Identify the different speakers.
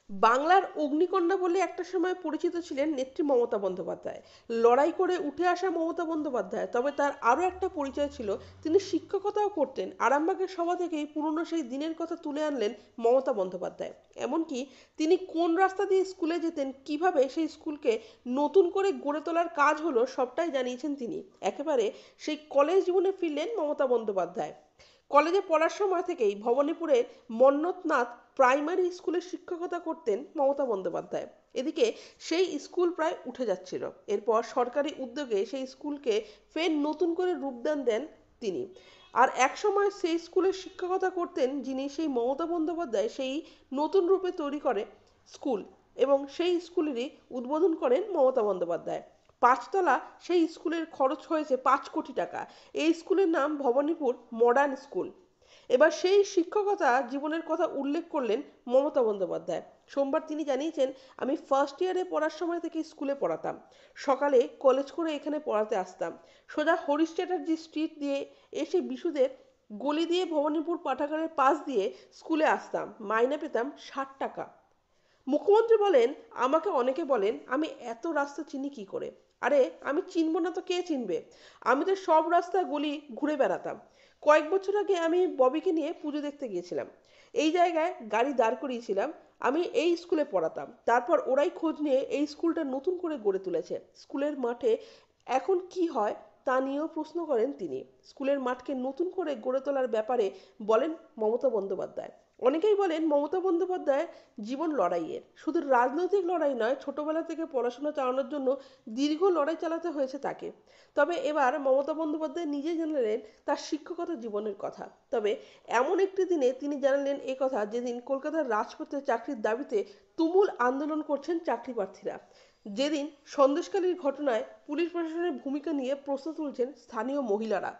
Speaker 1: বাংলার অগ্নিকন্যা বলে একটা সময় পরিচিত ছিলেন নেত্রী মমতা বন্দ্যোপাধ্যায়। লড়াই করে উঠে আসা মমতা বন্দ্যোপাধ্যায়, তবে তার আরও একটা পরিচয় ছিল, তিনি শিক্ষকতাও করতেন। আরামবাগের সভা থেকেই পুরনো সেই দিনের কথা তুলে আনলেন মমতা বন্দ্যোপাধ্যায়। এমনকি তিনি কোন রাস্তা দিয়ে স্কুলে যেতেন, কিভাবে সেই স্কুলকে নতুন করে গড়ে তোলার কাজ হলো, সবটাই জানিয়েছেন তিনি। একেবারে সেই কলেজ জীবনে ফিরলেন মমতা বন্দ্যোপাধ্যায়। কলেজে পড়ার সময় থেকেই ভবানীপুরের মন্নতনাথ প্রাইমারি স্কুলে শিক্ষকতা করতেন মমতা বন্দ্যোপাধ্যায়। এদিকে সেই স্কুল প্রায় উঠে যাচ্ছিল। এরপর সরকারি উদ্যোগে সেই স্কুলকে ফের নতুন করে রূপদান দেন তিনি। আর একসময় সেই স্কুলের শিক্ষকতা করতেন যিনি, সেই মমতা বন্দ্যোপাধ্যায় সেই নতুন রূপে তৈরি করে স্কুল, এবং সেই স্কুলেরই উদ্বোধন করেন মমতা বন্দ্যোপাধ্যায়। পাঁচতলা সেই স্কুলের খরচ হয়েছে 5 কোটি টাকা। এই স্কুলের নাম ভবানীপুর মডার্ন স্কুল। এবার সেই শিক্ষকতা জীবনের কথা উল্লেখ করলেন মমতা বন্দ্যোপাধ্যায়। সোমবার তিনি জানিয়েছেন, আমি ফার্স্ট ইয়ারে পড়ার সময় থেকে স্কুলে পড়াতাম। সকালে কলেজ করে এখানে পড়াতে আসতাম। সোজা হরিশ চ্যাটার্জি স্ট্রিট দিয়ে এসে বিশুদের গলি দিয়ে ভবানীপুর পাঠাগারের পাশ দিয়ে স্কুলে আসতাম। মাইনে পেতাম 60 টাকা। মুখ্যমন্ত্রী বলেন, আমাকে অনেকে বলেন আমি এত রাস্তা চিনি কি করে। আরে আমি চিনব না তো কে চিনবে? আমি তো সব রাস্তা গলি ঘুরে বেড়াতাম। কয়েক বছর আগে আমি ববিকে নিয়ে পুজো দেখতে গিয়েছিলাম। এই জায়গায় গাড়ি দাঁড় করিয়েছিলাম। আমি এই স্কুলে পড়াতাম। তারপর ওরাই খোঁজ নিয়ে এই স্কুলটা নতুন করে গড়ে তুলেছে। স্কুলের মাঠে এখন কি হয় তা নিয়েও প্রশ্ন করেন তিনি। স্কুলের মাঠকে নতুন করে গড়ে তোলার ব্যাপারে বলেন মমতা বন্দ্যোপাধ্যায়। অনেকেই বলেন মমতা বন্দ্যোপাধ্যায় জীবন লড়াইয়ের। শুধু রাজনৈতিক লড়াই নয়, ছোটবেলা থেকে পড়াশোনা চালানোর জন্য দীর্ঘ লড়াই চালাতে হয়েছে তাকে। তবে এবার মমতা বন্দ্যোপাধ্যায় নিজে জানালেন তার শিক্ষকতা জীবনের কথা। তবে এমন একটি দিনে তিনি জানালেন এ কথা যেদিন কলকাতার রাজপথে চাকরির দাবিতে তুমুল আন্দোলন করছেন চাকরি প্রার্থীরা। যেদিন সন্দেশখালির ঘটনায় পুলিশ প্রশাসনের ভূমিকা নিয়ে প্রশ্ন তুলছেন স্থানীয় মহিলারা।